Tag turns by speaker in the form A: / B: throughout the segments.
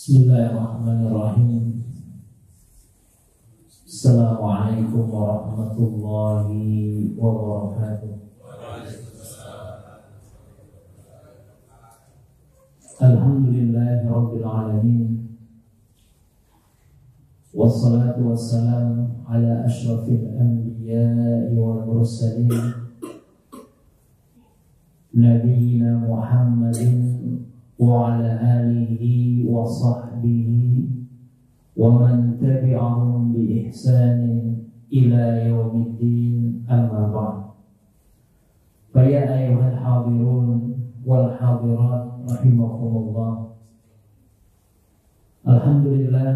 A: Bismillahirrahmanirrahim. Assalamualaikum warahmatullahi wabarakatuh. Alhamdulillahi rabbil alamin. Wassalatu wassalamu ala asyrafil anbiya'i wal mursalin, Nabiyyina Muhammadin wa ala alihi wa sahbihi wa man tabi'ahum bi ihsanin ila yaumiddin, amma ba'd. Fa ya ayyuhal hadirun wal hadirat rahimakumullah. Alhamdulillah,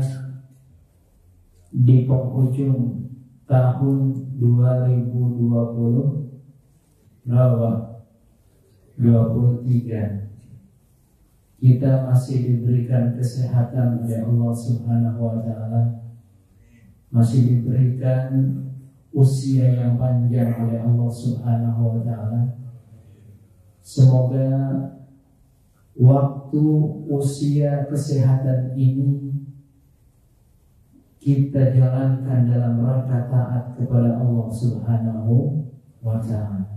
A: di penghujung tahun 2020 berapa? 23, kita masih diberikan kesehatan oleh Allah Subhanahu wa Ta'ala, masih diberikan usia yang panjang oleh Allah Subhanahu wa Ta'ala. Semoga waktu usia kesehatan ini kita jalankan dalam rangka taat kepada Allah Subhanahu wa Ta'ala.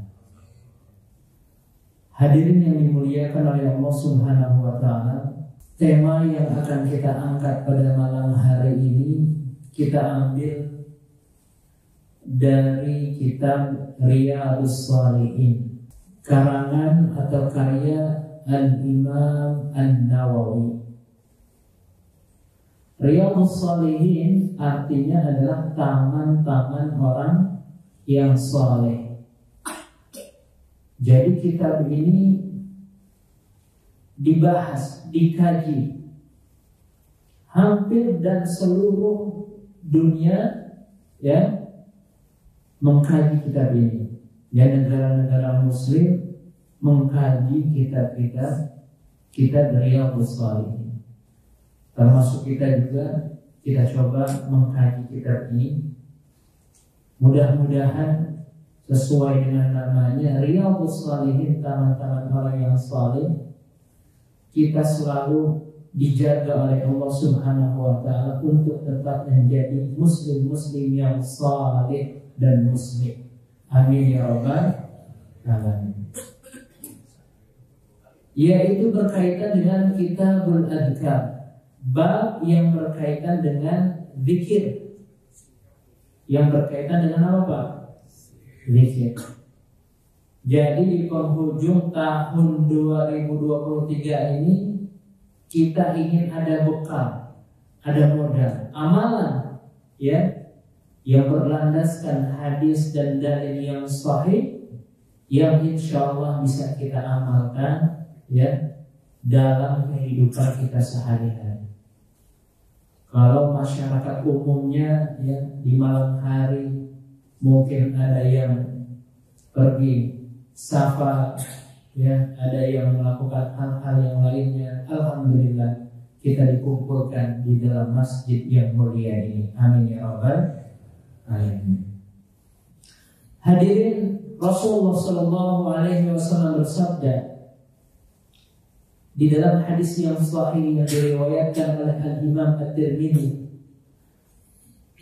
A: Hadirin yang dimuliakan oleh Allah Subhanahu wa Ta'ala, tema yang akan kita angkat pada malam hari ini kita ambil dari kitab Riyadhus Shalihin, karangan atau karya Al-Imam An-Nawawi. Riyadhus Shalihin artinya adalah tangan-tangan orang yang saleh. Jadi kitab ini dibahas, dikaji hampir dan seluruh dunia, ya, mengkaji kitab ini. Ya, negara-negara muslim mengkaji kitab Riyadhus Shalihin. Termasuk kita juga, kita coba mengkaji kitab ini. Mudah-mudahan sesuai dengan namanya Riyadhus Shalihin, tangan-tangan orang yang saleh, kita selalu dijaga oleh Allah Subhanahu wa Ta'ala untuk tetap menjadi muslim-muslim yang saleh dan muslim. Amin ya rabbal alamin. Yaitu berkaitan dengan Kitabul Adhkar, bab yang berkaitan dengan zikir, yang berkaitan dengan apa, Pak? Zikir. Jadi di penghujung tahun 2023 ini kita ingin ada bekal, ada modal, amalan, ya, yang berlandaskan hadis dan dalil yang sahih, yang insya Allah bisa kita amalkan, ya, dalam kehidupan kita sehari-hari. Kalau masyarakat umumnya, ya, di malam hari mungkin ada yang pergi safar, ya, ada yang melakukan hal-hal yang lainnya. Alhamdulillah kita dikumpulkan di dalam masjid yang mulia ini. Amin ya rabbal alamin. Hadirin, Rasulullah Sallallahu Alaihi Wasallam bersabda di dalam hadis yang sahih yang diriwayatkan oleh Al-Imam At-Tirmidzi.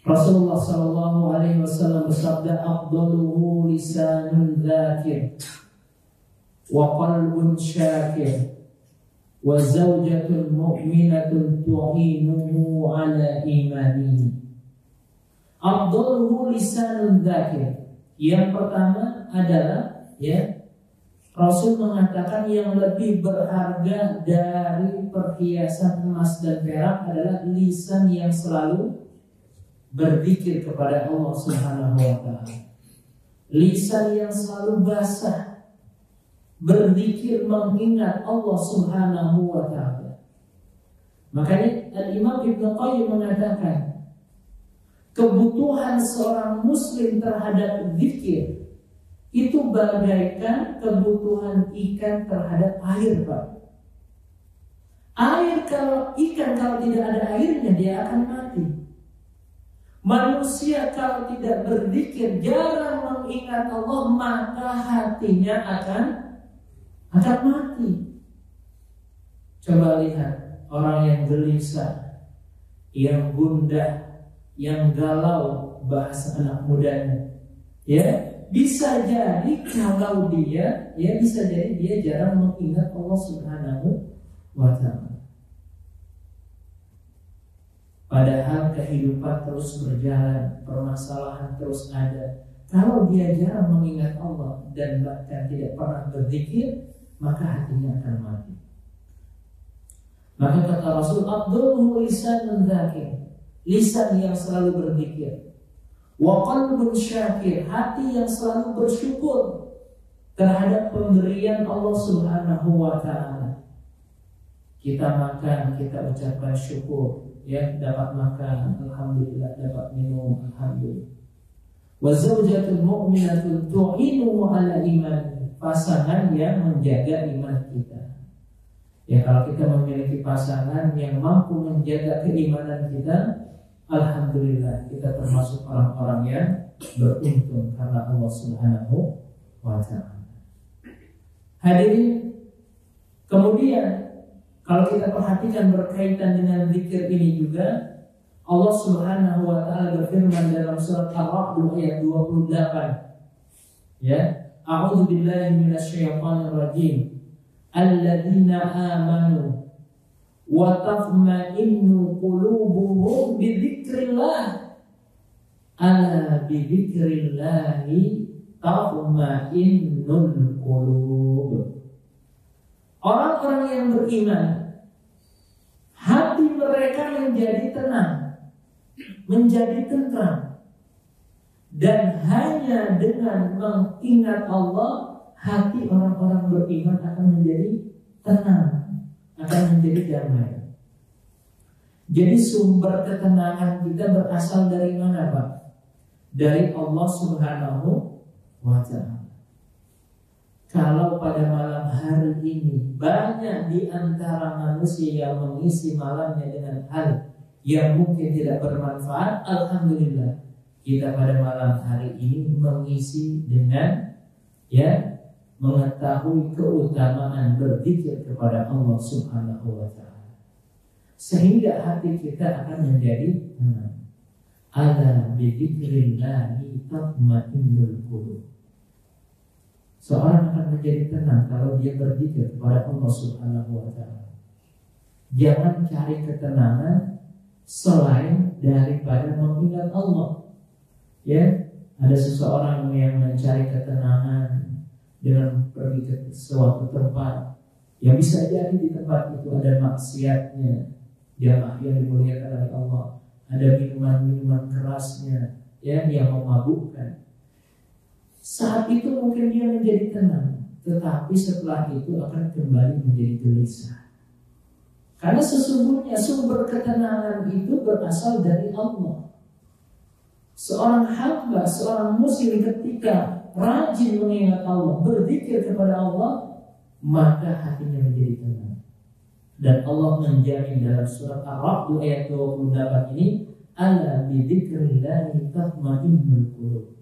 A: Rasulullah Sallallahu Alaihi Wasallam bersabda, "Afdaluhu lisanun dzakir, wa qalbun syakir, wa zawjatun mu'minatun tu'inuhu ala imani." Afdaluhu lisanun dzakir. Yang pertama adalah, ya, Rasul mengatakan yang lebih berharga dari perhiasan emas dan perak adalah lisan yang selalu berzikir kepada Allah Subhanahu wa Ta'ala. Lisan yang selalu basah, berzikir mengingat Allah Subhanahu wa Ta'ala. Makanya Al-Imam Ibnu Qayyim mengatakan, kebutuhan seorang muslim terhadap zikir itu bagaikan kebutuhan ikan terhadap air, Pak. Ikan kalau tidak ada airnya dia akan mati. Manusia kalau tidak berzikir, jarang mengingat Allah, maka hatinya akan mati. Coba lihat orang yang gelisah, yang gundah, yang galau, bahasa anak mudanya, ya bisa jadi kalau dia, ya bisa jadi dia jarang mengingat Allah Subhanahu wa Ta'ala. Padahal kehidupan terus berjalan, permasalahan terus ada. Kalau dia jarang mengingat Allah dan bahkan tidak pernah berzikir, maka hatinya akan mati. Maka kata Rasul, Abdul lisanun dzakir, lisan yang selalu berzikir. Wa qalbun syakir, hati yang selalu bersyukur terhadap pemberian Allah Subhanahu wa Ta'ala. Kita makan, kita ucapkan syukur, ya, dapat makan, alhamdulillah, dapat minum, alhamdulillah. Wa zawjatul mu'minatul tu'inu 'ala iman, pasangan yang menjaga iman kita. Ya, kalau kita memiliki pasangan yang mampu menjaga keimanan kita, alhamdulillah, kita termasuk orang-orang yang beruntung karena Allah Subhanahu wa Ta'ala. Hadirin, kemudian kalau kita perhatikan berkaitan dengan zikir ini juga, Allah Subhanahu wa Ta'ala berfirman dalam surat Ar-Ra'd ayat 28. Ya, A'udzu billahi minasyaitonir rajim. Alladzina amanu wa tatma'innu qulubuhum bi dzikrillah. Ala bi dzikrillahi tatma'innul qulub. Orang-orang yang beriman, hati mereka menjadi tenang, menjadi tentram, dan hanya dengan mengingat Allah, hati orang-orang beriman akan menjadi tenang, akan menjadi damai. Jadi sumber ketenangan kita berasal dari mana, Pak? Dari Allah Subhanahu wa Ta'ala. Kalau pada malam hari ini banyak di antara manusia yang mengisi malamnya dengan hal yang mungkin tidak bermanfaat, alhamdulillah, kita pada malam hari ini mengisi dengan, ya, mengetahui keutamaan berzikir kepada Allah Subhanahu wa Ta'ala, sehingga hati kita akan menjadi tenang. Ala bi dzikrillahi tatma'innul qulub. Seorang akan menjadi tenang kalau dia berzikir kepada Allah Subhanahu wa Ta'ala. Jangan cari ketenangan selain daripada mengingat Allah. Ya, ada seseorang yang mencari ketenangan dengan pergi ke suatu tempat yang bisa jadi di tempat itu ada maksiatnya, jamaah yang dimuliakan oleh Allah, ada minuman-minuman kerasnya, ya, yang memabukkan. Saat itu mungkin dia menjadi tenang, tetapi setelah itu akan kembali menjadi gelisah. Karena sesungguhnya sumber ketenangan itu berasal dari Allah. Seorang hamba, seorang muslim ketika rajin mengingat Allah, berzikir kepada Allah, maka hatinya menjadi tenang. Dan Allah menjamin dalam surat Ar-Ra'd ayat 28 ini, ala bi dzikrillahi tatma'innul qulub.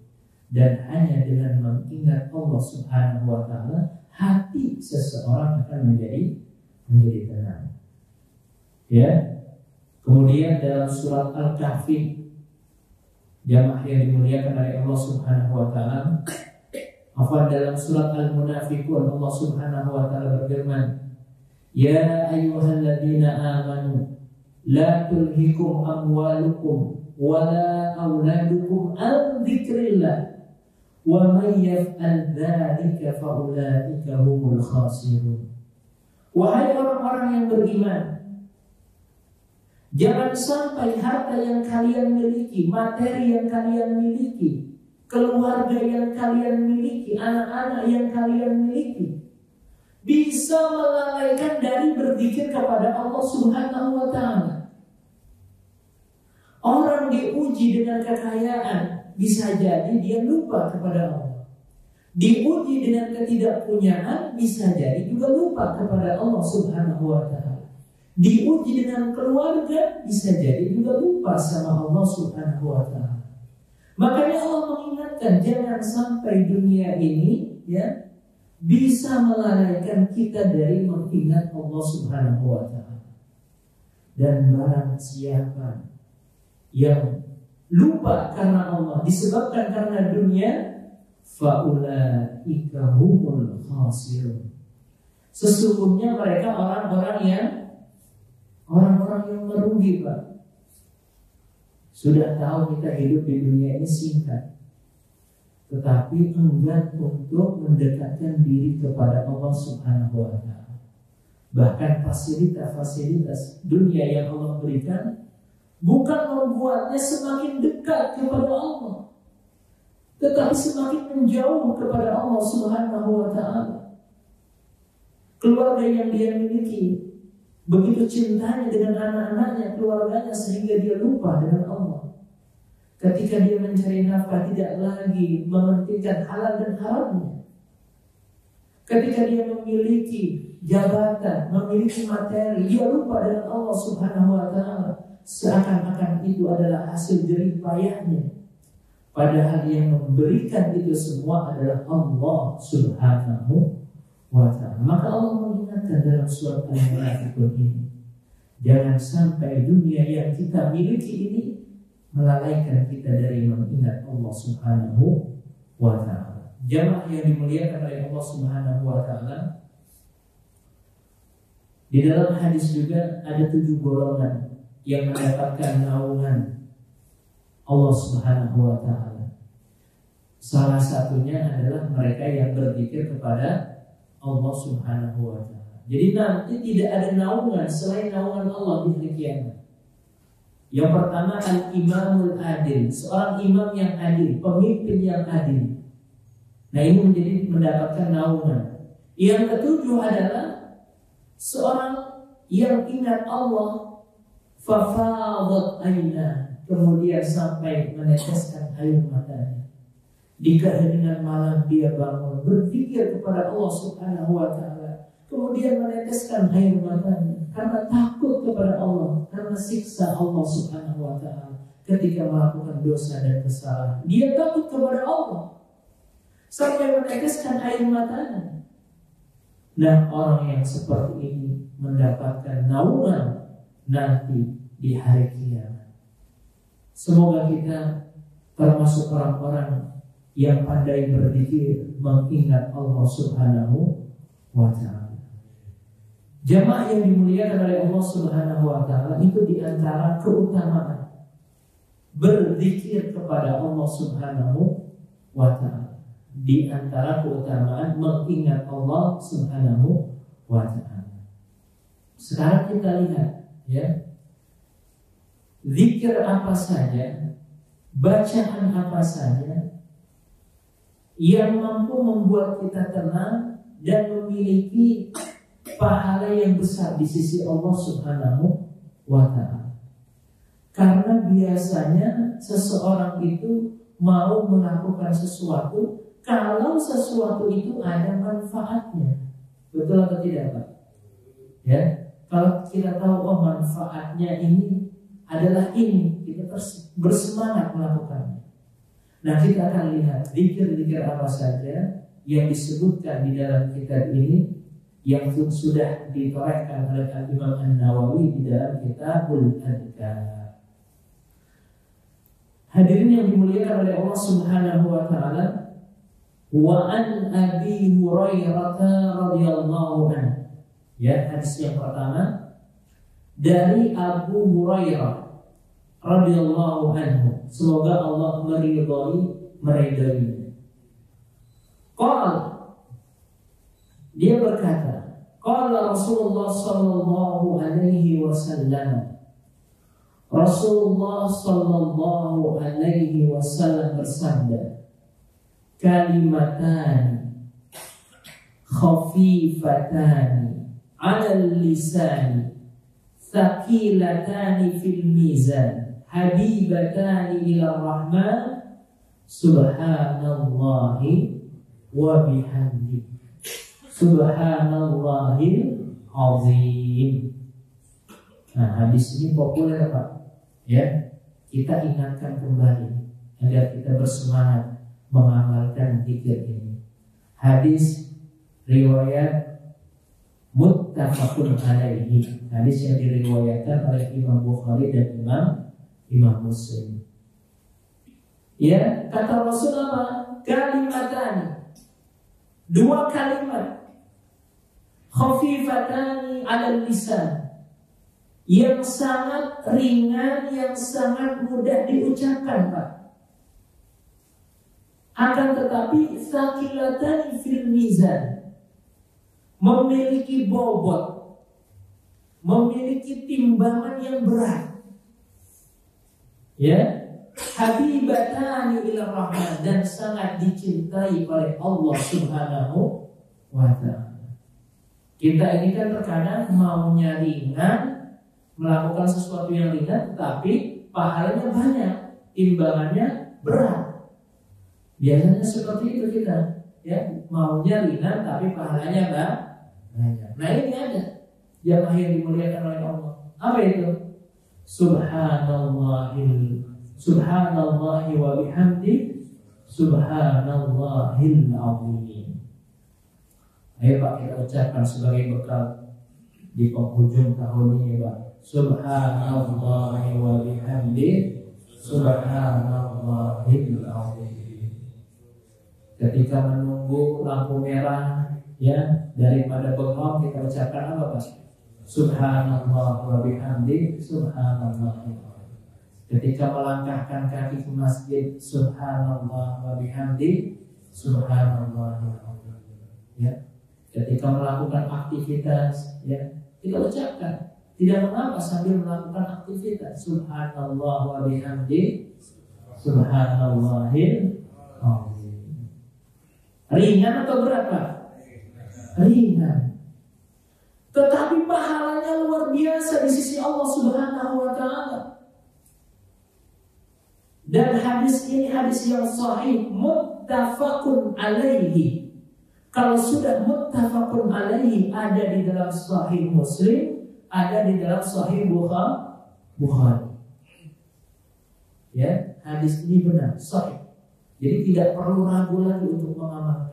A: Dan hanya dengan mengingat Allah Subhanahu wa Ta'ala, hati seseorang akan menjadi tenang. Ya. Kemudian dalam surat Al-Kahfi, jamaah yang dimuliakan oleh Allah Subhanahu wa Ta'ala, dalam surat Al-Munafiqun, Allah Subhanahu wa Ta'ala berfirman, ya ayyuhalladzina amanu la tulhikum amwalukum wala auladukum an dzikrillah wa may yaf'al dzalika fa ulaika humul khasirun. Wahai orang-orang yang beriman, jangan sampai harta yang kalian miliki, materi yang kalian miliki, keluarga yang kalian miliki, anak-anak yang kalian miliki bisa melalaikan dari berzikir kepada Allah Subhanahu wa Ta'ala. Orang diuji dengan kekayaan, bisa jadi dia lupa kepada Allah. Diuji dengan ketidakpunyaan, bisa jadi juga lupa kepada Allah Subhanahu wa Ta'ala. Diuji dengan keluarga, bisa jadi juga lupa sama Allah Subhanahu wa Ta'ala. Makanya Allah mengingatkan, jangan sampai dunia ini, ya, bisa melalaikan kita dari mengingat Allah Subhanahu wa Ta'ala. Dan barang siapa yang lupa karena Allah disebabkan karena dunia, faulaika humul khasirun. Sesungguhnya mereka orang-orang yang merugi, Pak. Sudah tahu kita hidup di dunia ini singkat, tetapi enggan untuk mendekatkan diri kepada Allah Subhanahu wa Ta'ala. Bahkan fasilitas dunia yang Allah berikan bukan membuatnya semakin dekat kepada Allah, tetapi semakin menjauh kepada Allah Subhanahu wa Ta'ala. Keluarga yang dia miliki, begitu cintanya dengan anak-anaknya, keluarganya, sehingga dia lupa dengan Allah. Ketika dia mencari nafkah, tidak lagi mementingkan halal dan haramnya. Ketika dia memiliki jabatan, memiliki materi, dia lupa dengan Allah Subhanahu wa Ta'ala. Seakan-akan itu adalah hasil jerih payahnya, padahal yang memberikan itu semua adalah Allah Subhanahu wa Ta'ala. Maka Allah mengingatkan dalam surat Al-Munafiqun ini, jangan sampai dunia yang kita miliki ini melalaikan kita dari mengingat Allah Subhanahu wa Ta'ala. Jamaah yang dimuliakan oleh Allah Subhanahu wa Ta'ala, di dalam hadis juga ada 7 golongan yang mendapatkan naungan Allah Subhanahu wa Ta'ala. Salah satunya adalah mereka yang berzikir kepada Allah Subhanahu wa Ta'ala. Jadi nanti tidak ada naungan selain naungan Allah di hari kiamat. Yang pertama, al-imamul adil, seorang imam yang adil, pemimpin yang adil. Nah, ini mendapatkan naungan. Yang ketujuh adalah seorang yang ingat Allah, fafadat aina, kemudian sampai meneteskan air matanya. Di keheningan malam dia bangun berzikir kepada Allah Subhanahu wa Ta'ala, kemudian meneteskan air matanya karena takut kepada Allah, karena siksa Allah Subhanahu wa Ta'ala ketika melakukan dosa dan kesalahan. Dia takut kepada Allah sampai meneteskan air matanya. Nah, orang yang seperti ini mendapatkan naungan nanti di hari kiamat. Semoga kita termasuk orang-orang yang pandai berzikir, mengingat Allah Subhanahu wa Ta'ala. Jamaah yang dimuliakan oleh Allah Subhanahu wa Ta'ala, itu diantara keutamaan berzikir kepada Allah Subhanahu wa Ta'ala. Di antara keutamaan mengingat Allah Subhanahu wa Ta'ala. Sekarang kita lihat, ya, zikir apa saja, bacaan apa saja yang mampu membuat kita tenang dan memiliki pahala yang besar di sisi Allah Subhanahu wa Ta'ala. Karena biasanya seseorang itu mau melakukan sesuatu kalau sesuatu itu ada manfaatnya. Betul atau tidak, Pak? Ya, kalau kita tahu manfaatnya ini adalah ini, kita bersemangat melakukannya. Nah, kita akan lihat zikir-zikir apa saja yang disebutkan di dalam kitab ini yang sudah ditorehkan oleh Imam An-Nawawi di dalam Kitabul Adhkar. Hadirin yang dimuliakan oleh Allah Subhanahu wa Ta'ala, wa an Abi Hurairah radhiyallahu anhu. Ya, hadis yang pertama dari Abu Hurairah radhiyallahu anhu. Semoga Allah meridainya. Dia berkata, qala Rasulullah sallallahu alaihi wasallam. Rasulullah sallallahu alaihi wasallam bersabda, kalimatani khafifatani 'alal lisani thaqilatani fil mizan habibatani ila rahman subhanallahi wa bihamdihi subhanallahil azim. Nah, hadis ini populer, Pak. Ya, kita ingatkan kembali agar kita bersemangat mengamalkan zikir ini. Hadis riwayat muttafaqun alaihi. Hadis yang diriwayatkan oleh Imam Bukhari dan Imam Muslim. Ya, kata Rasulullah, kalimatani, dua kalimat, khafifatani 'alal lisan, yang sangat ringan, yang sangat mudah diucapkan, Pak. Akan tetapi tsaqilatani fil mizan, memiliki bobot, memiliki timbangan yang berat. Ya, habibatani ila rahman, dan sangat dicintai oleh Allah Subhanahu wa ta'ala. Kita ini kan terkadang maunya ringan, melakukan sesuatu yang ringan, tapi pahalanya banyak, timbangannya berat. Biasanya seperti itu kita, ya, maunya ringan tapi pahalanya banyak. Nah, ini ada jamaah yang dimuliakan oleh Allah. Apa itu? Subhanallahi wa bihamdi, subhanallahil azim. Ayo Pak, kita ucapkan sebagai bekal di penghujung tahun ini, Pak. Subhanallahi wa bihamdi, subhanallahil azim. Ketika menunggu lampu merah, ya, daripada bengong, kita ucapkan apa, Pak? Subhanallah wa bihamdi, subhanallah. Ketika melangkahkan kaki ke masjid, subhanallah wa bihamdi, subhanallah. Ya. Ketika melakukan aktivitas, ya, kita ucapkan. Tidak mengapa sambil melakukan aktivitas, subhanallah wa bihamdi, subhanallahil azim. Ringan atau berat, Pak? Ringan. Tetapi pahalanya luar biasa di sisi Allah Subhanahu wa ta'ala. Dan hadis ini hadis yang sahih, muttafaqun alaihi. Kalau sudah muttafaqun alaihi, ada di dalam sahih Muslim, ada di dalam sahih Bukhari. Ya, hadis ini benar, sahih. Jadi tidak perlu ragu lagi untuk mengamalkan.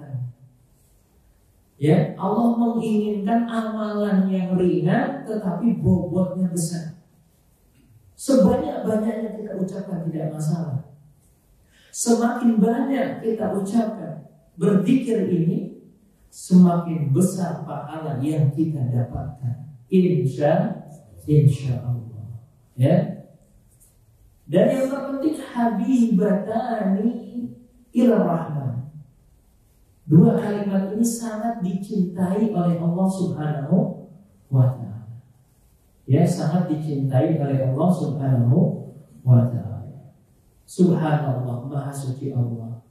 A: Ya, Allah menginginkan amalan yang ringan tetapi bobotnya besar. Sebanyak-banyaknya kita ucapkan tidak masalah. Semakin banyak kita ucapkan berzikir ini, semakin besar pahala yang kita dapatkan. Insya Allah. Ya. Dan yang terpenting, habibatani ila rahman. Dua kalimat ini sangat dicintai oleh Allah Subhanahu wa ta'ala. Ya, sangat dicintai oleh Allah Subhanahu wa ta'ala. Subhanallah, maha suci Allah.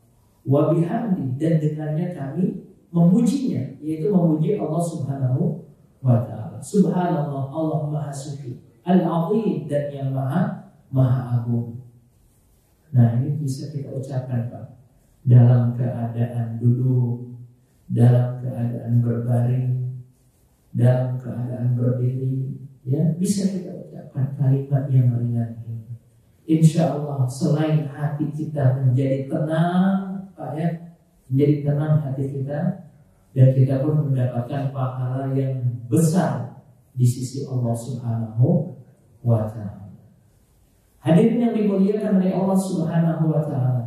A: Wa bihamdi, dan dengannya kami memujinya, yaitu memuji Allah Subhanahu wa ta'ala. Subhanallah, Allah maha suci. Al-azim, dan yang maha agung. Nah, ini bisa kita ucapkan, Pak, dalam keadaan duduk, dalam keadaan berbaring, dalam keadaan berdiri, ya, bisa kita ucapkan kalimat yang ringan ini. Insya Allah, selain hati kita menjadi tenang, Pak, ya, menjadi tenang hati kita, dan kita pun mendapatkan pahala yang besar di sisi Allah Subhanahu wa ta'ala. Hadirin yang dimuliakan oleh Allah Subhanahu wa ta'ala.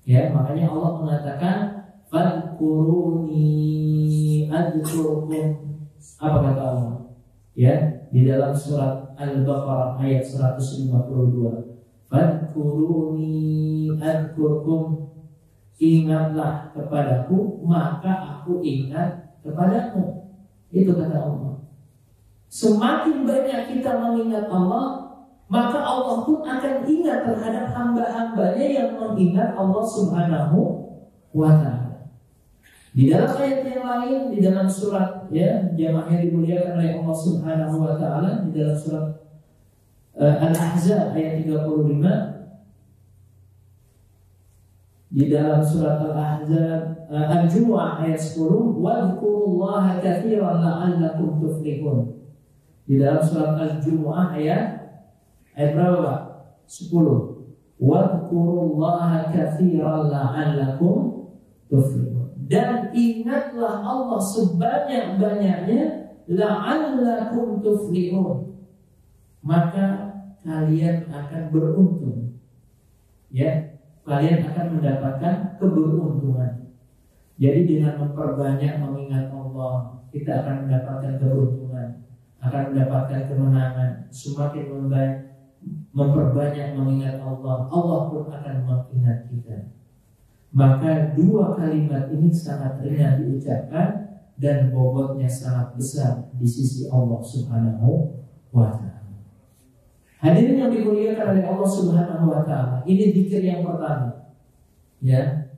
A: Ya, makanya Allah mengatakan fadkuruni adzkurkum. Apa kata Allah? Ya, di dalam surat Al-Baqarah ayat 152. Fadkuruni adzkurkum. Ingatlah kepadaku, maka aku ingat kepadamu. Itu kata Allah. Semakin banyak kita mengingat Allah, maka Allah pun akan ingat terhadap hamba-hambanya yang mengingat Allah Subhanahu wa ta'ala. Di dalam ayat yang lain, di dalam surat, ya, jamaah yang dimuliakan oleh Allah Subhanahu wa ta'ala, di dalam surat Al-Ahzab ayat 35, di dalam surat Al-Ahzab Al-Jumu'ah ayat 10, wadhkurullaha katsiran la'allakum tuflihun. Di dalam surat Al-Jumu'ah ayat berapa? 10. Wadhkurullaha katsiran la'allakum tuflihun. Dan ingatlah Allah sebanyak-banyaknya la'allakum tuflihun, maka kalian akan beruntung. Ya, kalian akan mendapatkan keberuntungan. Jadi dengan memperbanyak mengingat Allah, kita akan mendapatkan keberuntungan, akan mendapatkan kemenangan. Semakin memperbanyak mengingat Allah, Allah pun akan mengingat kita. Maka dua kalimat ini sangat ringan diucapkan dan bobotnya sangat besar di sisi Allah Subhanahu wa ta'ala. Hadirin yang dimuliakan oleh Allah Subhanahu wa ta'ala, ini zikir yang pertama. Ya,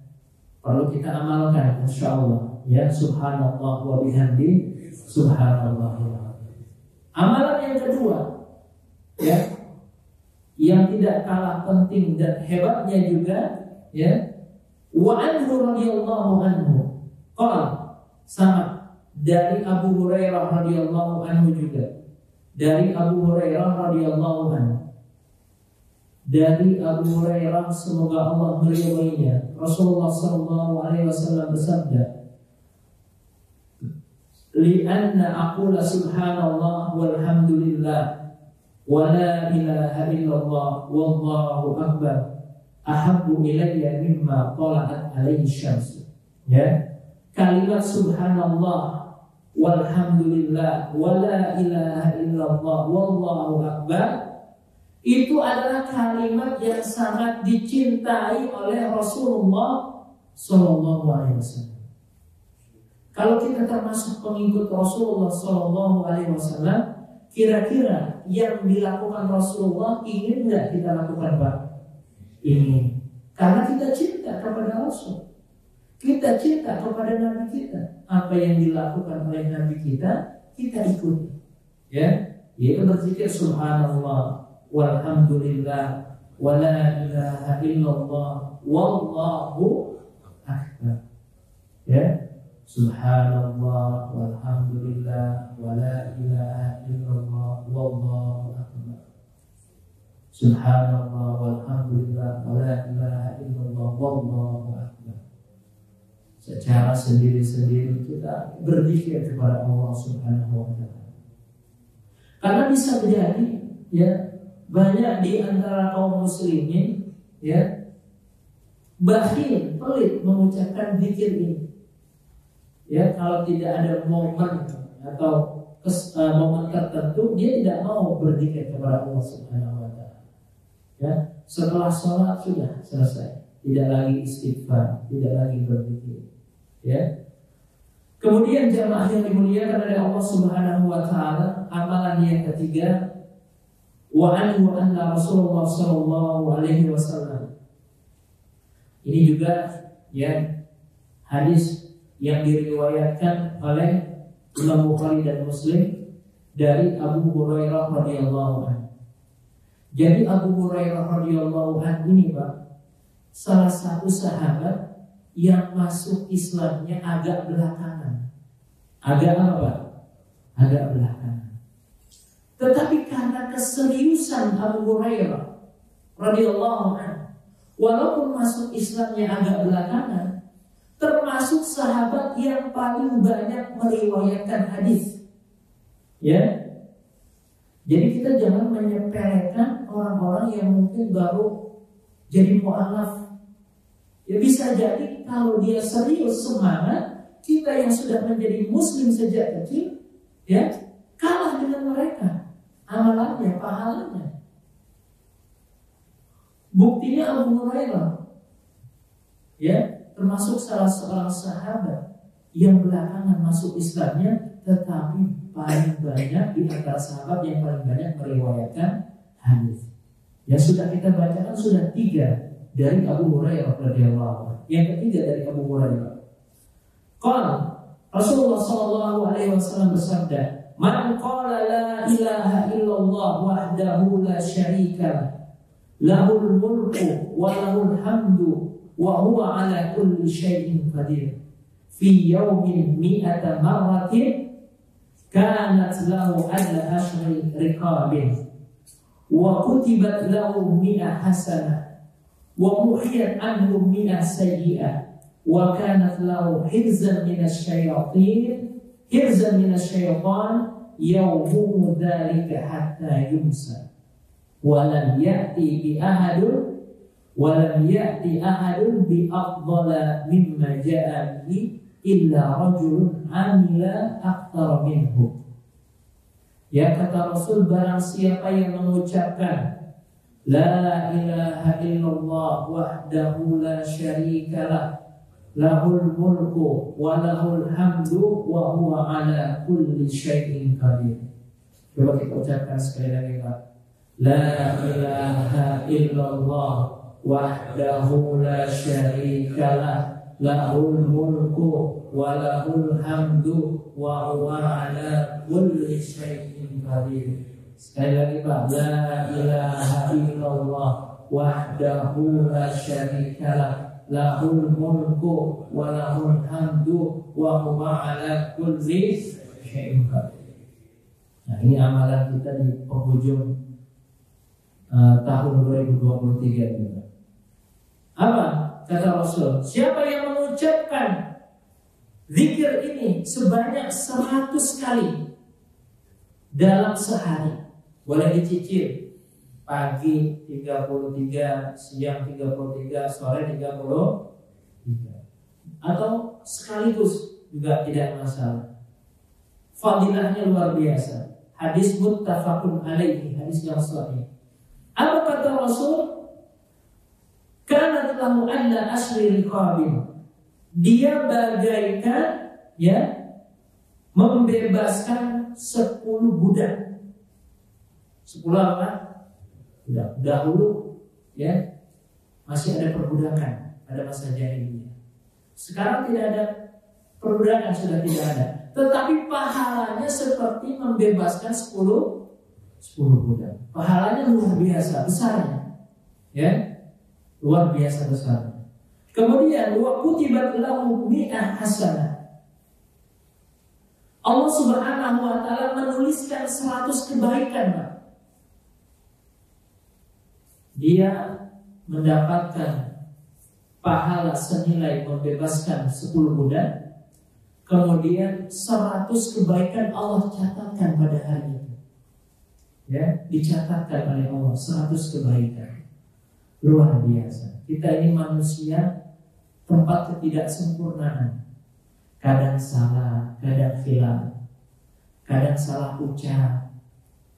A: perlu kita amalkan insyaallah. Ya, subhanallah wa bihamdi subhanallah. Amalan yang kedua, ya, yang tidak kalah penting dan hebatnya juga, ya, wa anhu radhiyallahu anhu qala, sama dari Abu Hurairah radhiyallahu anhu juga, dari Abu Hurairah radhiyallahu anhu, dari Abu Hurairah semoga Allah meridhoinya, Rasulullah sallallahu alaihi wasallam bersabda, li'anna aqula subhanallah walhamdulillah wa la ilaha illallah wallahu akbar ahabbu ilayya mimma tala'at alaihi syams. Ya, kalimat subhanallah walhamdulillah wa la ilaha illallah wallahu akbar itu adalah kalimat yang sangat dicintai oleh Rasulullah sallallahu alaihi wasallam. Kalau kita termasuk pengikut Rasulullah sallallahu alaihi wasallam, kira-kira yang dilakukan Rasulullah ingin enggak kita lakukan, Pak? Ingin. Karena kita cinta kepada Rasul. Kita cinta kepada Nabi kita. Apa yang dilakukan oleh Nabi kita, kita ikuti. Ya, yaitu berzikir subhanallah walhamdulillah wa la ilaha illallah wallahu akbar. Ya, subhanallah walhamdulillah wa la ilaha illallah wallahu akbar. Subhanallah walhamdulillah wa la ilaha illallah wallahu akbar. Secara sendiri-sendiri kita berzikir kepada Allah Subhanahu wa ta'ala. Karena bisa menjadi, ya, banyak di antara kaum muslimin, ya, bakhil, pelit mengucapkan zikir ini. Ya, kalau tidak ada momen atau momen tertentu, dia tidak mau berzikir kepada Allah Subhanahu wa ta'ala. Ya, setelah sholat sudah selesai, tidak lagi istighfar, tidak lagi berzikir. Ya. Kemudian jamaah yang dimuliakan oleh Allah Subhanahu wa ta'ala, amalan yang ketiga, wa anhu anna Rasulullah sallallahu alaihi wasallam. Ini juga, ya, hadis yang diriwayatkan oleh Imam Bukhari dan Muslim dari Abu Hurairah radhiyallahu anhu. Jadi Abu Hurairah radhiyallahu anhu ini, Pak, salah satu sahabat yang masuk Islamnya agak belakangan. Agak apa? Agak belakangan. Tetapi karena keseriusan Abu Hurairah radhiyallahu anhu, walaupun masuk Islamnya agak belakangan, termasuk sahabat yang paling banyak meriwayatkan hadis. Ya. Jadi kita jangan menyepelekan orang-orang yang mungkin baru jadi mu'alaf. Ya, bisa jadi kalau dia serius semangat, kita yang sudah menjadi muslim sejak kecil, ya, kalah dengan mereka amalannya, pahalanya. Buktinya Abu Hurairah, ya, termasuk salah seorang sahabat yang belakangan masuk Islamnya, tetapi paling banyak di antara sahabat yang paling banyak meriwayatkan hadis. Yang sudah kita bacakan sudah 3 dari Abu Hurairah radhiyallahu anhu. Yang ketiga dari Abu Hurairah. Qala Rasulullah sallallahu alaihi wasallam bersabda, "Man qala la ilaha illallah wahdahu la syarika lahul mulku wa lahul hamdu wa huwa ala kulli syai'in qadir fi yawmin mi'ata marratin kanat lahu adla ashri riqabin wa kutibat lahu mi'a hasanah wa muhiyat anhu mi'ah sayyi'ah wa kanat lahu hirzan minasy syayatin hirzan minasyaitan yawmu dzalika hatta yumsa walam ya'ti ahadun bi afdala mimma ja'a bihi illa rajulun amila aktsara minhu. Ya, kata Rasul, barang siapa yang mengucapkan la ilaha illallah wahdahu la syarikalah lahul mulku wa lahul hamdu wa huwa ala kulli syai'in qadir. Coba kita ucapkan sekali lagi, Pak. La ilaha illallah wahdahu la syarikalah lahul mulku wa lahul hamdu wa huwa ala kulli syai'in qadir. Sekali lagi, Pak. La ilaha illallah wahdahu la syarikalah lahul mulku wa lahul hamdu wa huwa ala kulli syai'in qadir. Nah, ini amalan kita di penghujung tahun 2023 ini. Apa kata Rasul? Siapa yang mengucapkan zikir ini sebanyak 100 kali dalam sehari, boleh dicicil. Pagi 33, siang 33, sore 33, atau sekaligus juga tidak masalah. Fadilahnya luar biasa. Hadis muttafaqun alaihi, hadis yang sahih. Apa kata Rasul? Kana lahu alla asri riqabin. Dia bagaikan, ya, membebaskan 10 budak. 10 apa? Dahulu, ya, masih ada perbudakan pada masa jahiliyah. Sekarang tidak ada perbudakan, sudah tidak ada. Tetapi pahalanya seperti membebaskan 10 budak. Pahalanya luar biasa besarnya, ya, luar biasa besarnya. Kemudian wa kutibat lahu mi'ah hasanah. Allah Subhanahu wa taala menuliskan 100 kebaikan, Pak. Dia mendapatkan pahala senilai membebaskan 10 budak. Kemudian 100 kebaikan Allah catatkan pada hari itu. Ya, dicatatkan oleh Allah 100 kebaikan. Luar biasa. Kita ini manusia tempat ketidaksempurnaan. Kadang salah, kadang khilaf, kadang salah ucap,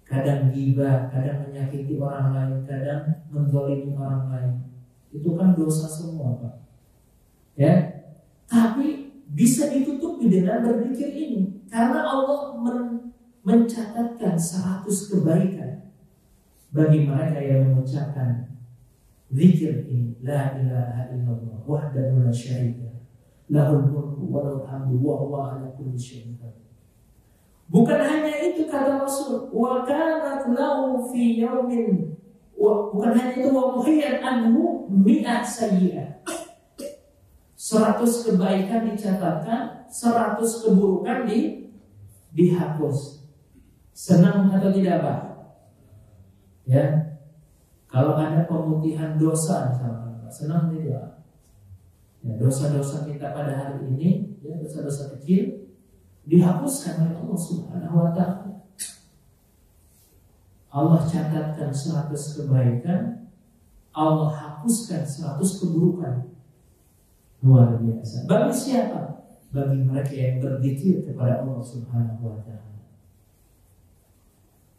A: kadang ghibah, kadang menyakiti orang lain, kadang menzalimi orang lain. Itu kan dosa semua, Pak. Ya, tapi bisa ditutupi dengan berzikir ini, karena Allah mencatatkan 100 kebaikan bagi mereka yang mengucapkan zikir ini. La ilaha illallah wahdahu la syarika lahul mulku wa lahul hamdu wa huwa ala kulli syai'in qadir. Bukan hanya itu, kata Rasul, wa kanat lahu fi yaumin, bukan hanya itu, wa muhiyyan anhu mi'ah sayyi'ah. 100 kebaikan dicatatkan, 100 keburukan dihapus. Senang atau tidak, Pak? Ya. Kalau ada pemutihan dosa misalnya, senang tidak? Ya, dosa-dosa kita pada hari ini, ya, dosa-dosa kecil dihapuskan oleh Allah Subhanahu wa ta'ala. Allah catatkan 100 kebaikan, Allah hapuskan 100 keburukan. Luar biasa. Bagi siapa? Bagi mereka yang berzikir kepada Allah Subhanahu wa ta'ala.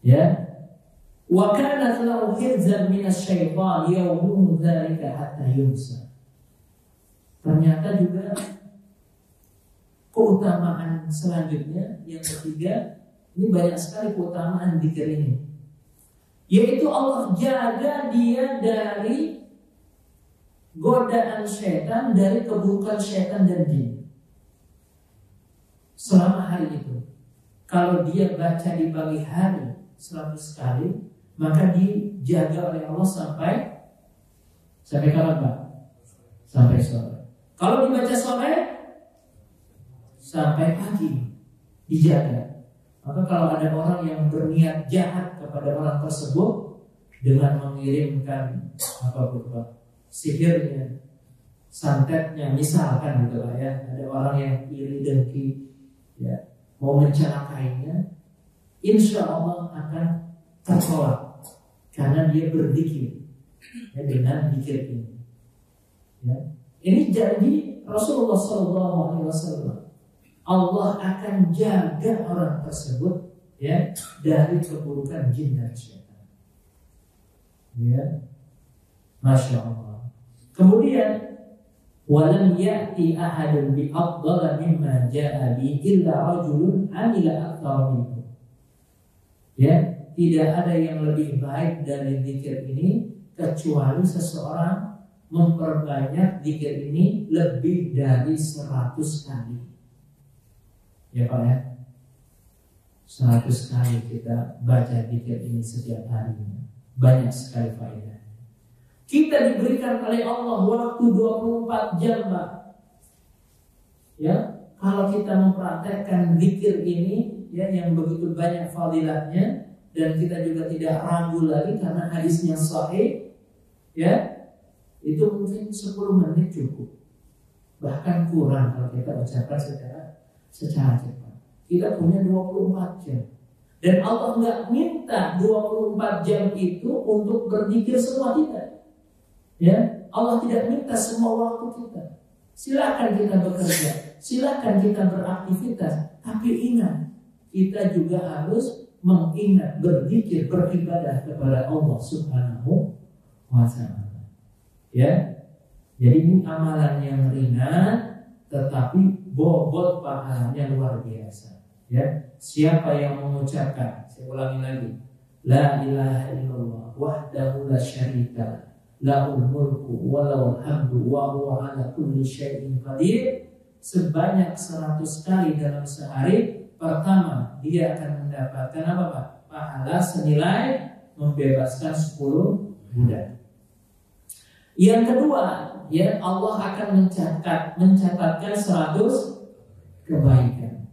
A: Ya. Wa kanat lahu hirzan minasyaitan yawmu dzalika hatta yumsa. Ternyata juga keutamaan selanjutnya yang ketiga, ini banyak sekali keutamaan zikir ini, yaitu Allah jaga dia dari godaan syaitan, dari keburukan syaitan dan jin selama hari itu. Kalau dia baca di pagi hari 100 kali, maka dijaga oleh Allah sampai kapan, Pak? Sampai sore. Kalau dibaca sore sampai pagi, dijaga. Maka kalau ada orang yang berniat jahat kepada orang tersebut dengan mengirimkan sihirnya, santetnya, misalkan gitu lah ya, ada orang yang iri dengki, ya, mau mencelakainya, insya Allah akan tertolak karena dia berzikir ya, dengan zikir ini. Ya. Ini janji Rasulullah SAW. Allah akan jaga orang tersebut ya dari keburukan jin dan syaitan. Ya, masya Allah. Kemudian walam ya'ti ahadun bi afdala mimma ja'a bi illa rajulun amila aktsara minhu. Ya, tidak ada yang lebih baik dari zikir ini kecuali seseorang memperbanyak zikir ini lebih dari 100 kali. Ya Pak ya, 100 kali kita baca zikir ini setiap harinya. Banyak sekali faedah. Kita diberikan oleh Allah waktu 24 jam Pak. Ya, kalau kita mempraktekkan zikir ini ya yang begitu banyak fadilatnya, dan kita juga tidak ragu lagi karena hadisnya sahih ya, itu mungkin 10 menit cukup, bahkan kurang kalau kita ucapkan secara cepat. Kita punya 24 jam, dan Allah nggak minta 24 jam itu untuk berzikir semua kita. Ya, Allah tidak minta semua waktu kita. Silakan kita bekerja, silakan kita beraktivitas, tapi ingat kita juga harus mengingat, berzikir, beribadah kepada Allah Subhanahu wa Ta'ala. Ya, jadi ini amalan yang ringan, tetapi bobot pahalanya luar biasa. Ya, siapa yang mengucapkan, saya ulangi lagi, la ilaha illallah wahdahu la syarika lahul mulku wa lahul hamdu wa huwa ala kulli syai'in qadir, sebanyak 100 kali dalam sehari. Pertama, dia akan mendapatkan apa Pak? Pahala senilai membebaskan 10 budak. Yang kedua, ya Allah akan mencatatkan 100 kebaikan.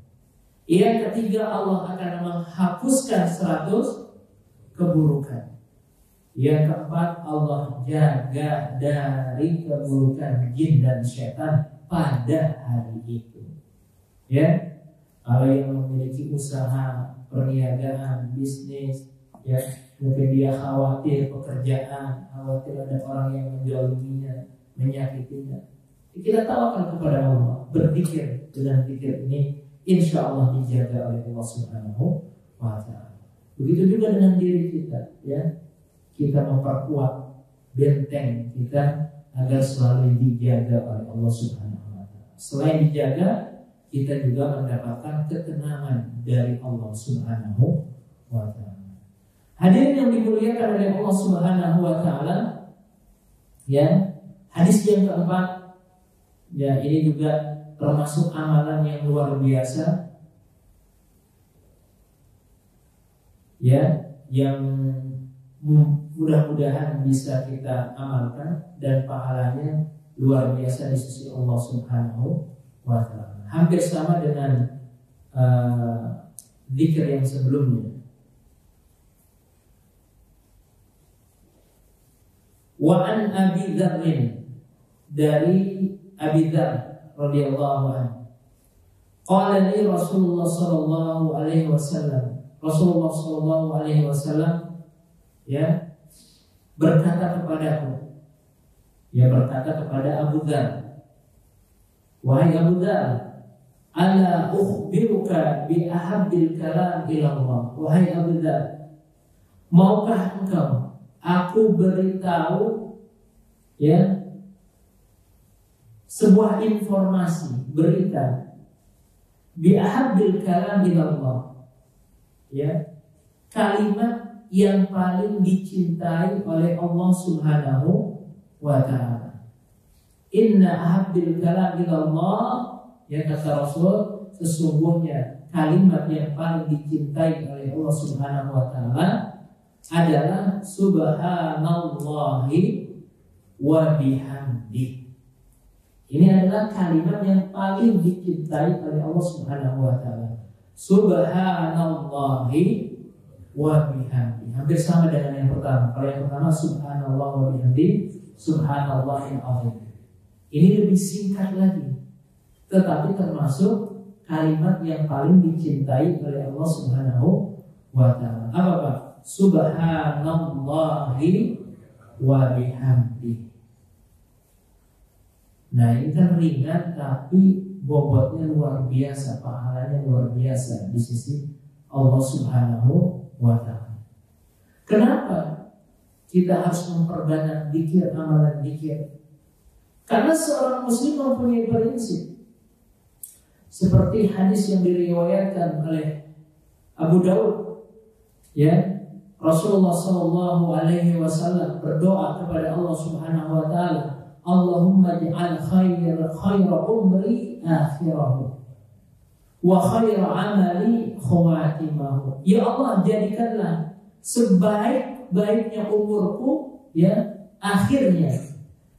A: Yang ketiga, Allah akan menghapuskan 100 keburukan. Yang keempat, Allah jaga dari keburukan jin dan syaitan pada hari itu. Ya, kalau yang memiliki usaha, perniagaan, bisnis, ya mungkin dia khawatir pekerjaan, khawatir ada orang yang menzaliminya, menyakitinya. Kita tawakal kepada Allah, berzikir dengan zikir ini, insya Allah dijaga oleh Allah Subhanahu wa Ta'ala. Begitu juga dengan diri kita, ya kita memperkuat benteng kita agar selalu dijaga oleh Allah Subhanahu wa Ta'ala. Selain dijaga, kita juga mendapatkan ketenangan dari Allah Subhanahu wa Ta'ala. Hadirin yang dimuliakan oleh Allah Subhanahu wa Ta'ala, ya, hadis yang keempat, ya ini juga termasuk amalan yang luar biasa, ya, yang mudah-mudahan bisa kita amalkan dan pahalanya luar biasa di sisi Allah Subhanahu wa Ta'ala. Hampir sama dengan zikir yang sebelumnya. Wa an Abi Dzar, dari Abi Dzar radhiyallahu anhu, qala li Rasulullah sallallahu alaihi wasallam, Rasulullah sallallahu alaihi wasallam ya berkata kepadaku, ya berkata kepada Abu Dzar, wahai Abu Dzar, ala ukhbiruka bi ahabbil kalam ila Allah. Wahai Abu Dzar, maukah engkau aku beritahu ya sebuah informasi, berita bi ahabbil kalam ila Allah, ya kalimat yang paling dicintai oleh Allah Subhanahu wa Ta'ala. Inna ahabbil kalam ila Allah, ya kata Rasul, sesungguhnya kalimat yang paling dicintai oleh Allah Subhanahu wa Ta'ala adalah subhanallahi wa bihamdi. Ini adalah kalimat yang paling dicintai oleh Allah Subhanahu wa Ta'ala. Subhanallahi wa bihamdi. Hampir sama dengan yang pertama. Kalau yang pertama subhanallah wa bihamdi, subhanallahil azim. Ini lebih singkat lagi, tetapi termasuk kalimat yang paling dicintai oleh Allah Subhanahu wa ta'ala. Apa Pak? Subhanallahi wa bihamdihi. Nah ini kan ringan tapi bobotnya luar biasa, pahalanya luar biasa di sisi Allah Subhanahu wa ta'ala. Kenapa kita harus memperbanyak dzikir, amalan dzikir? Karena seorang muslim mempunyai prinsip. Seperti hadis yang diriwayatkan oleh Abu Daud, ya, Rasulullah Shallallahu Alaihi Wasallam berdoa kepada Allah Subhanahu Wa Taala, Allahumma ja'al khayra umri akhirahu wa khayra amali khawatimahu. Ya Allah, jadikanlah sebaik-baiknya umurku, ya, akhirnya,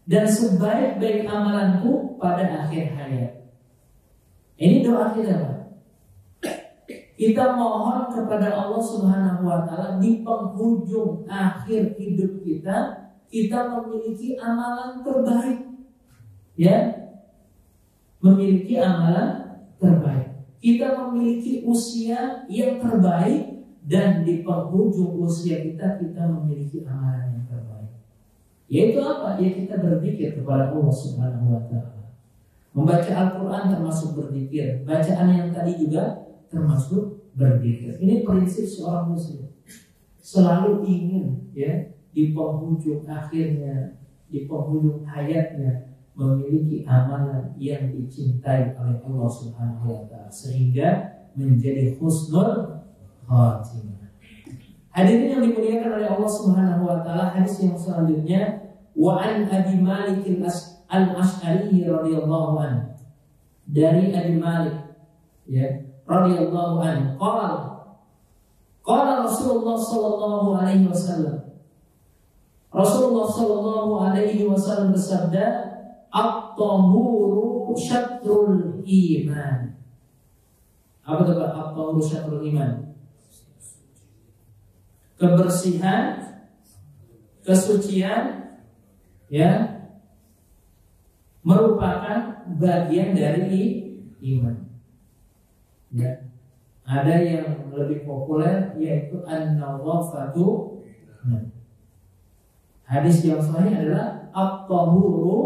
A: dan sebaik-baik amalanku pada akhir hayat. Ini doa kita, Pak. Kita mohon kepada Allah Subhanahu wa ta'ala di penghujung akhir hidup kita memiliki amalan terbaik. Ya. Memiliki amalan terbaik. Kita memiliki usia yang terbaik, dan di penghujung usia kita memiliki amalan yang terbaik. Yaitu apa? Ya kita berzikir kepada Allah Subhanahu wa ta'ala. Membaca Al-Quran termasuk berzikir. Bacaan yang tadi juga termasuk berzikir. Ini prinsip seorang muslim. Selalu ingin, ya, di penghujung akhirnya, di penghujung hayatnya memiliki amalan yang dicintai oleh Allah Subhanahu wa ta'ala, sehingga menjadi husnul khatimah. Hadirin yang dimuliakan oleh Allah Subhanahu wa ta'ala, hadis yang selanjutnya, wa an Abi Malik al-Asy'ari radhiyallahu anhu, dari Abi Malik, ya, radhiyallahu anhu, qala Rasulullah sallallahu alaihi wasallam, Rasulullah sallallahu alaihi wasallam bersabda, at-tahuru syatrul iman. Apa itu Pak? At-tahuru syatrul iman. Kebersihan, kesucian, ya, merupakan bagian dari iman. Ya. Ada yang lebih populer yaitu an-nawafatu. Hadis yang sahih adalah at-tahuru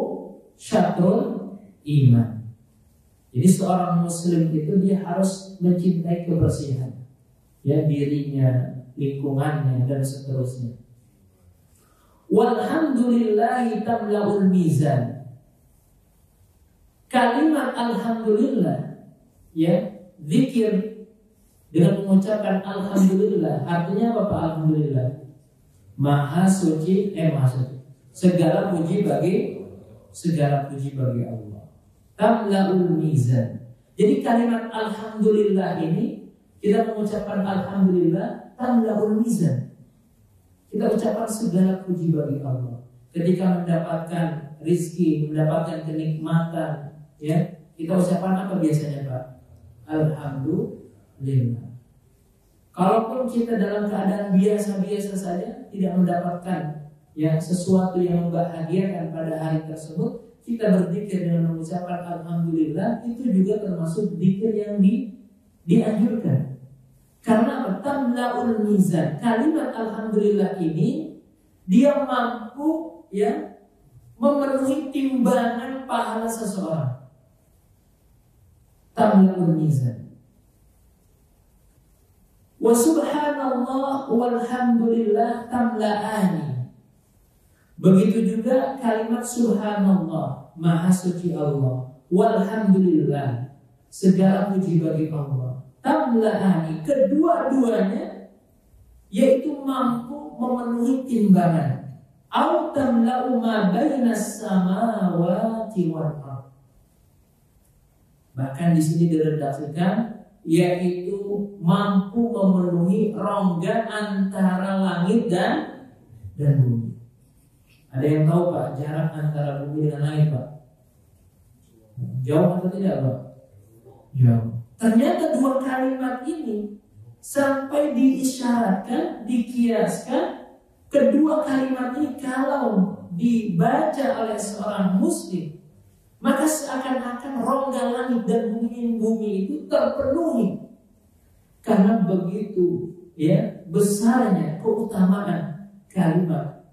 A: syatrul iman. Jadi seorang muslim itu dia harus mencintai kebersihan, ya, dirinya, lingkungannya, dan seterusnya. Walhamdulillahi tamla'ul mizan. Kalimat alhamdulillah, ya, zikir dengan mengucapkan alhamdulillah, artinya apa Pak? Alhamdulillah, maha suci, segala puji bagi Allah. Tamla'ul mizan. Jadi kalimat alhamdulillah ini, kita mengucapkan alhamdulillah, tamla'ul mizan. Kita ucapkan segala puji bagi Allah. Ketika mendapatkan rizki, mendapatkan kenikmatan, ya, kita ucapkan apa biasanya Pak? Alhamdulillah. Kalaupun kita dalam keadaan biasa-biasa saja, tidak mendapatkan, ya, sesuatu yang membahagiakan pada hari tersebut, kita berzikir dengan mengucapkan alhamdulillah, itu juga termasuk zikir yang dianjurkan. Karena tamla'ul mizan. Kalimat alhamdulillah ini dia mampu, ya, memenuhi timbangan pahala seseorang. Tamla'ul mizan. Wa subhanallah walhamdulillah tamla'ani. Begitu juga kalimat subhanallah, maha suci Allah, walhamdulillah, segala puji bagi Allah, tamla'ani, kedua-duanya yaitu mampu memenuhi timbangan. Au tamla'u ma bainas samawati wal ardh. Bahkan di sini diredaksikan yaitu mampu memenuhi rongga antara langit dan bumi. Ada yang tahu Pak jarak antara bumi dengan langit Pak? Jauh atau tidak Pak? Jauh. Ternyata dua kalimat ini sampai diisyaratkan, dikiaskan, kedua kalimat ini kalau dibaca oleh seorang muslim, maka seakan-akan rongga langit dan bumi itu terpenuhi. Karena begitu ya besarnya keutamaan kalimat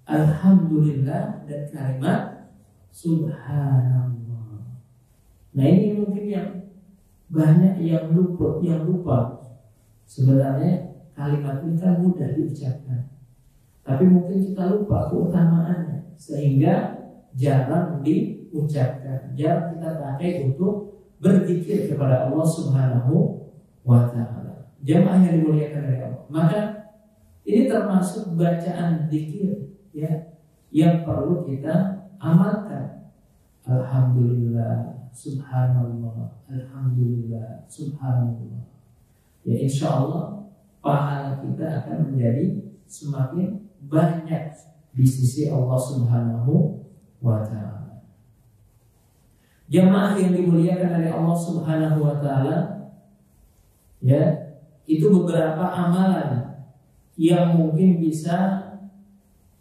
A: alhamdulillah dan kalimat subhanallah. Nah ini mungkin yang banyak yang lupa. Sebenarnya kalimat ini kan mudah diucapkan, tapi mungkin kita lupa keutamaannya sehingga jarang diucapkan, jarang kita pakai untuk berzikir kepada Allah Subhanahu wa ta'ala. Jamaah yang dimuliakan oleh Allah, maka ini termasuk bacaan zikir ya yang perlu kita amalkan. Alhamdulillah, subhanallah, alhamdulillah, subhanallah. Ya insya Allah pahala kita akan menjadi semakin banyak di sisi Allah Subhanahu wa ta'ala. Jamaah yang dimuliakan oleh Allah Subhanahu wa ta'ala, ya, itu beberapa amalan yang mungkin bisa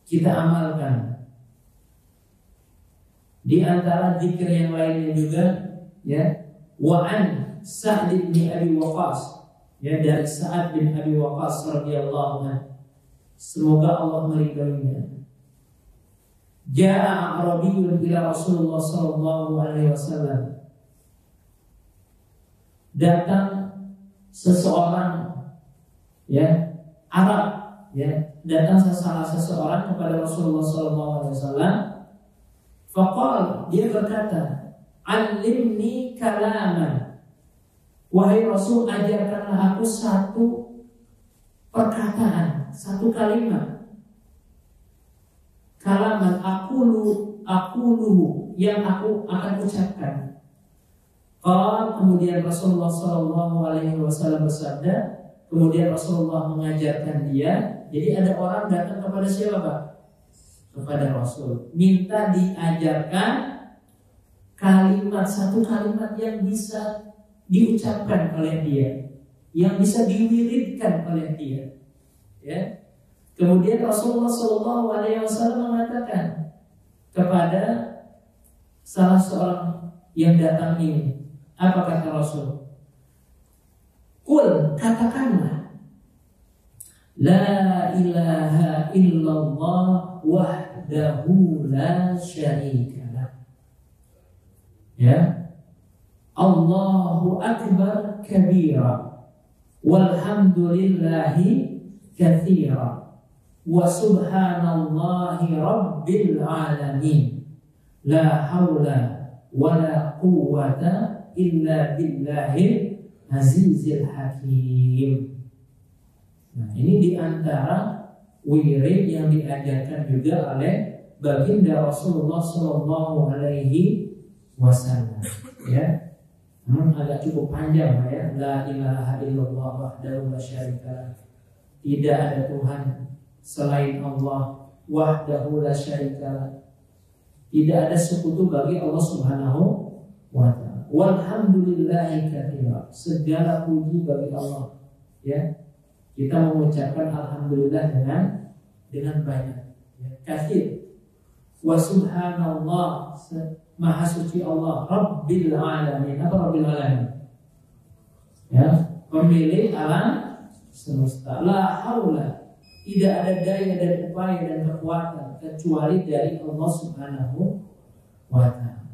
A: kita amalkan. Di antara zikir yang lainnya juga, ya, wa'an Sa'd bin Abi Waqqas, ya, dari Sa'ad bin Abi Waqqas radhiyallahu anhu, semoga Allah meridhoinya. Ja'a Arabiyyun ila Rasulullah sallallahu alaihi wasallam. Datang seseorang, ya, Arab, ya, datang salah seseorang kepada Rasulullah sallallahu alaihi wasallam. Faqala, dia berkata, "Allimni kalaman." Wahai Rasul, ajarkanlah aku satu perkataan, satu kalimat. Kalaman aquluhu yang aku akan ucapkan. Kemudian Rasulullah sallallahu alaihi wasallam bersabda, kemudian Rasulullah mengajarkan dia. Jadi ada orang datang kepada siapa, Pak? Kepada Rasul, minta diajarkan kalimat, satu kalimat yang bisa diucapkan oleh dia, yang bisa diwiridkan oleh dia, ya. Kemudian Rasulullah sallallahu alaihi wasallam mengatakan kepada salah seorang yang datang ini, apa kata Rasul? Qul, katakanlah, la ilaha illallah wahdahu la syarikalah. Ya. Allahu akbar kabira walhamdulillahi katsira wa subhanallahi rabbil alamin la haula wala quwwata illa billahil azizil hakim. Nah, ini diantara wirid yang diajarkan juga oleh baginda Rasulullah sallallahu alaihi wasallam, ya. Agak cukup panjang, ya. La ilaha illallah wahdahu la syarikalah. Tidak ada Tuhan selain Allah, wahdahu la syarikalah. Tidak ada sekutu bagi Allah Subhanahu wa ta'ala. Walhamdulillahi katsira. Segala puji bagi Allah, ya. Kita mengucapkan alhamdulillah dengan banyak, ya. Katsir. Wa subhanallah, maha suci Allah, Rabbil alamin. Apa Rabbil alamin? Ya, pemilik alam semesta. La haula, tidak ada daya dan upaya dan kekuatan kecuali dari Allah Subhanahu wa ta'ala.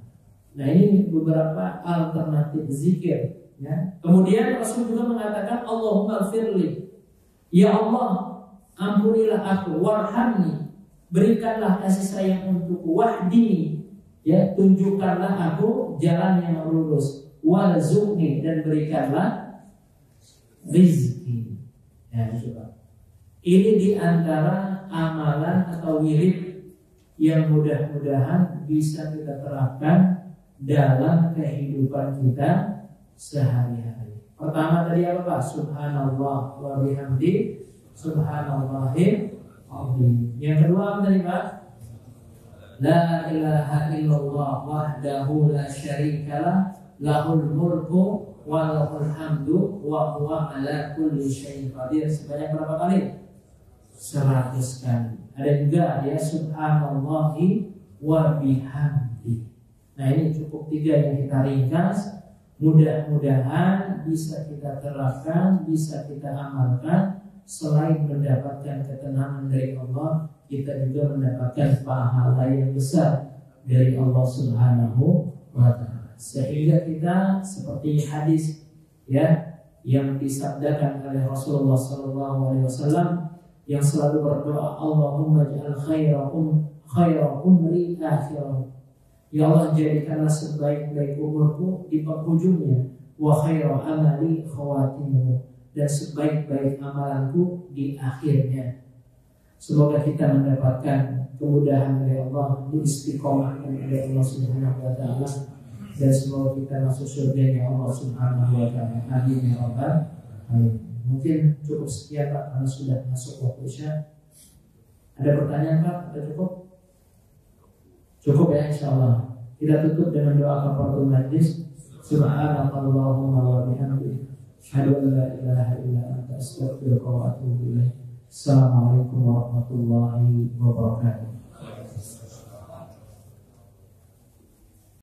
A: Nah, ini beberapa alternatif zikir, ya. Kemudian Rasul juga mengatakan Allahumma firli, ya Allah, ampunilah aku, warhamni, berikanlah kasih sayang untukku, wahdini, ya, tunjukkanlah aku jalan yang lurus, warzuqni, dan berikanlah rizki. Ya, coba. Ini diantara amalan atau wirid yang mudah-mudahan bisa kita terapkan dalam kehidupan kita sehari-hari. Pertama tadi apa, Pak? Subhanallah wa bihamdi, subhanallahil azim. Yang kedua apa tadi, Pak? La ilaha illallah wahdahu la syarikalah, lahul mulku wa lahul hamdu wa huwa ala kulli syai'in qadir. Sebanyak berapa kali? 100 kali. Ada juga ya subhanallahi wa bihamdi. Nah, ini cukup 3 yang kita ringkas. Mudah-mudahan bisa kita terapkan, bisa kita amalkan. Selain mendapatkan ketenangan dari Allah, kita juga mendapatkan pahala yang besar dari Allah Subhanahu wa ta'ala. Sehingga kita seperti hadis ya yang disabdakan oleh Rasulullah SAW yang selalu berdoa, Allahumma ja'al khaira umri akhirah. Ya Allah, jadikanlah sebaik-baik umurku di penghujungnya, wa khairu amali khawatimuhu, dan sebaik-baik amalanku di akhirnya. Semoga kita mendapatkan kemudahan dari Allah, diistiqomahkan oleh Allah Subhanahu wa ta'ala, dan semoga kita masuk surga Allah Subhanahu wa ta'ala. Amin ya rabbal alamin. Mungkin cukup sekian Pak, karena sudah masuk waktu Isya. Ada pertanyaan Pak? Ada cukup? Cukup ya, insyaallah. Kita tutup dengan doa kafaratul majlis. Subhanakallahumma wa bihamdika, asyhadu an la ilaha illa anta, astaghfiruka wa atubu ilaik. Assalamualaikum warahmatullahi wabarakatuh.